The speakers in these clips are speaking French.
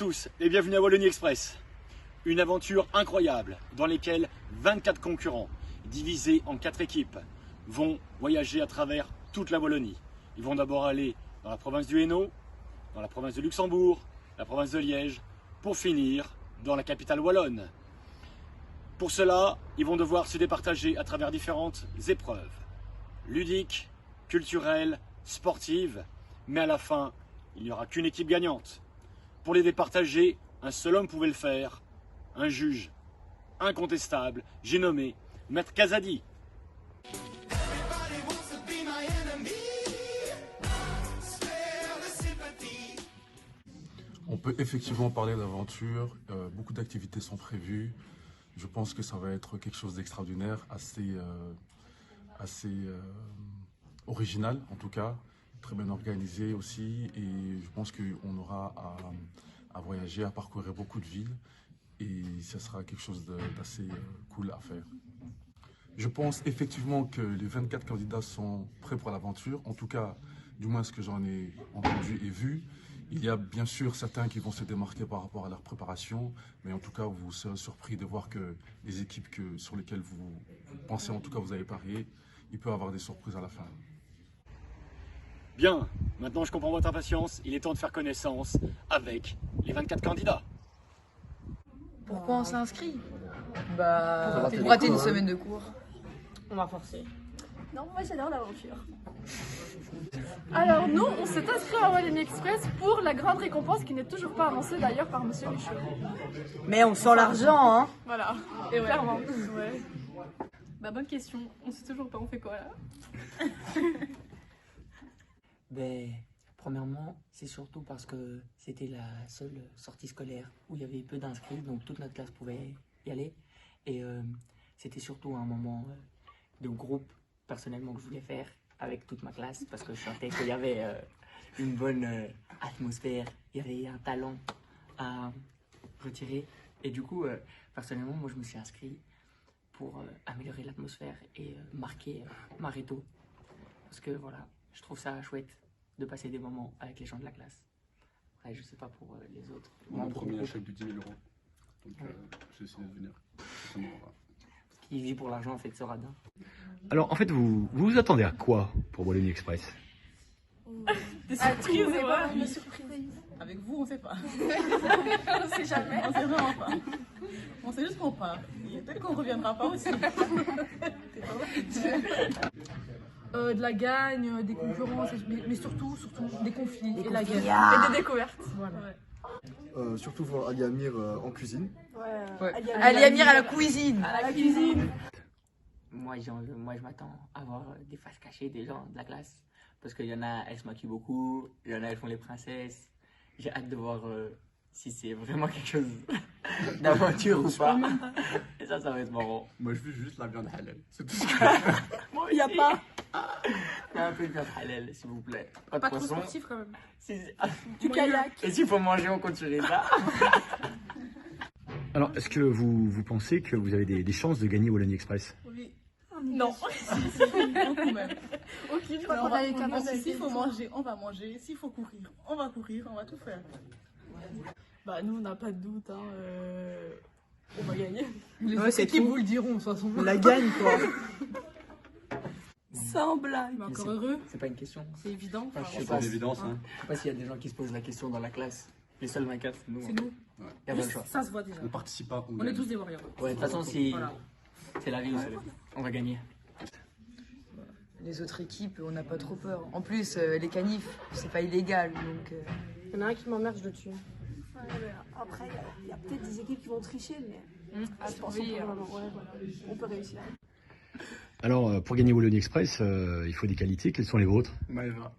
tous et bienvenue à Wallonie Express. Une aventure incroyable dans laquelle 24 concurrents, divisés en 4 équipes, vont voyager à travers toute la Wallonie. Ils vont d'abord aller dans la province du Hainaut, dans la province de Luxembourg, la province de Liège, pour finir dans la capitale wallonne. Pour cela, ils vont devoir se départager à travers différentes épreuves, ludiques, culturelles, sportives, mais à la fin, il n'y aura qu'une équipe gagnante. Pour les départager, un seul homme pouvait le faire, un juge incontestable, j'ai nommé Maître Kazadi. On peut effectivement parler d'aventure, beaucoup d'activités sont prévues. Je pense que ça va être quelque chose d'extraordinaire, assez original en tout cas, très bien organisé aussi. Et je pense qu'on aura à voyager, à parcourir beaucoup de villes et ça sera quelque chose d'assez cool à faire. Je pense effectivement que les 24 candidats sont prêts pour l'aventure, en tout cas, du moins ce que j'en ai entendu et vu. Il y a bien sûr certains qui vont se démarquer par rapport à leur préparation, mais en tout cas, vous serez surpris de voir que les équipes sur lesquelles vous pensez, en tout cas, vous avez parié, il peut y avoir des surprises à la fin. Bien, maintenant je comprends votre impatience, il est temps de faire connaissance avec les 24 candidats. Pourquoi on s'inscrit? Pour Rater une semaine de cours. On va forcer. Non, moi j'adore l'aventure. Alors nous, on s'est inscrit à Wallonie Express pour la grande récompense qui n'est toujours pas annoncée d'ailleurs par Monsieur Michaud. Mais on sent l'argent, hein. Voilà, et ouais, clairement. Ouais. Bah bonne question, on sait toujours pas on fait quoi là. Premièrement, c'est surtout parce que c'était la seule sortie scolaire où il y avait peu d'inscrits, donc toute notre classe pouvait y aller. Et c'était surtout un moment de groupe, personnellement, que je voulais faire avec toute ma classe, parce que je sentais qu'il y avait une bonne atmosphère, il y avait un talent à retirer. Et du coup, personnellement, moi je me suis inscrit pour améliorer l'atmosphère et marquer ma réto. Parce que voilà, je trouve ça chouette de passer des moments avec les gens de la classe. Ouais, je sais pas pour les autres. Mon premier un chèque de 10 000 €. Donc j'ai essayé de venir. Qui vit pour l'argent, en fait, ce radin. Alors en fait, vous attendez à quoi pour Wallonie Express? Des surprises, ouais. des surprises. Avec vous, on sait pas. On sait jamais. On sait vraiment pas. On sait juste qu'on part. Et peut-être qu'on reviendra pas aussi. De la gagne, des concurrences, mais surtout des conflits et la guerre. Yeah. Et des découvertes. Voilà. Ouais. Surtout voir Ali Amir en cuisine. Ouais. Ali Amir à la cuisine. À la cuisine. Moi, je m'attends à voir des faces cachées des gens de la classe. Parce qu'il y en a, elles se maquillent beaucoup. Il y en a, elles font les princesses. J'ai hâte de voir si c'est vraiment quelque chose d'aventure ou pas. Et ça va être marrant. Moi je veux juste la viande halal, c'est tout ce que Bon, il n'y a pas. Un peu de viande halal, s'il vous plaît. Pas de Pas trop poisson. sportif quand même. Si- Du kayak. Et s'il faut manger, on continue ça. Alors, est-ce que vous pensez que vous avez des chances de gagner Wallonie Express? Oui. Non. Quand même. Aucune. Mais s'il faut manger, on va manger. S'il faut courir, on va tout faire. Bah nous on n'a pas de doute, hein. On va gagner. Les autres équipes vous le diront de toute façon. On la gagne, quoi. Sans blague. Mais encore heureux, C'est pas une question. C'est évident. Enfin, je sais c'est pas, une évidence. Hein. je sais pas s'il y a des gens qui se posent la question dans la classe. Les seuls 24, c'est nous. c'est nous. Il y a pas le choix. Ça se voit déjà. On participe pas, On est tous des warriors. Ouais, de toute façon, si Voilà. c'est la vie, on va gagner. Les autres équipes, on n'a pas trop peur. En plus, les canifs, c'est pas illégal, donc... Il y en a un qui m'emmerde, je le tue. Après, il y a peut-être des équipes qui vont tricher, mais je pense qu'on peut, on peut réussir. Alors, pour gagner Wallonie Express, il faut des qualités. Quelles sont les vôtres? Maëva.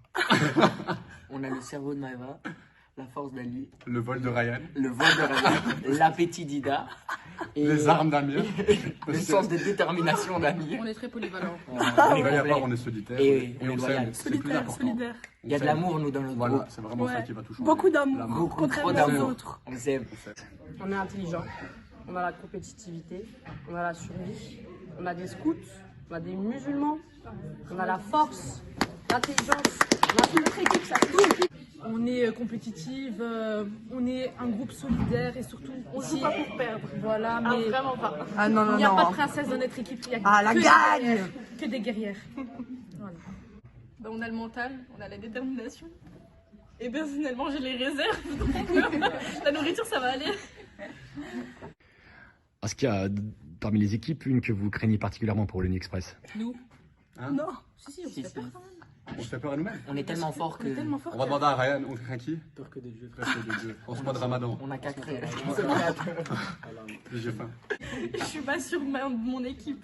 On a le cerveau de Maëva, la force d'Ali, Le vol de Ryan, le vol de Ryan, l'appétit d'Ida, et les armes d'Amir. le sens de détermination d'Amir. On est très polyvalents. On On est va y avoir, complet. on est solitaire Et on est on loyal. s'aime, c'est le plus important. Solidaire. Il y a de l'amour, nous, dans notre Voilà, groupe. c'est vraiment ça Ouais. qui va tout changer. Beaucoup d'amour. L'amour. Beaucoup trop Contrairement aux d'amour. autres. On s'aime. On est intelligent, on a la compétitivité, on a la survie, on a des scouts, on a des musulmans, on a la force, l'intelligence, on a toute notre équipe, ça tout. on est compétitive, on est un groupe solidaire et surtout On joue pas pour perdre. Voilà, Ah, mais vraiment pas. Ah non, non, il n'y a non. pas de princesse dans notre équipe, il y a Ah, la que des gagne guerrières, que des guerrières. Voilà. Ben, on a le mental, on a la détermination. Et personnellement, j'ai les réserves. Donc la nourriture, ça va aller. Est-ce qu'il y a parmi les équipes une que vous craignez particulièrement pour l'Uni Express? Nous, Non. Si, on Si, se fait si. peur quand même. On se fait peur à nous-mêmes. on est tellement fort que. On est tellement fort. On va demander à Ryan, on craint qui? Peur que des jeux. Presque de Dieu. En ce mois de Ramadan. On a qu'à créer. J'ai faim. Je suis pas sûre de mon équipe.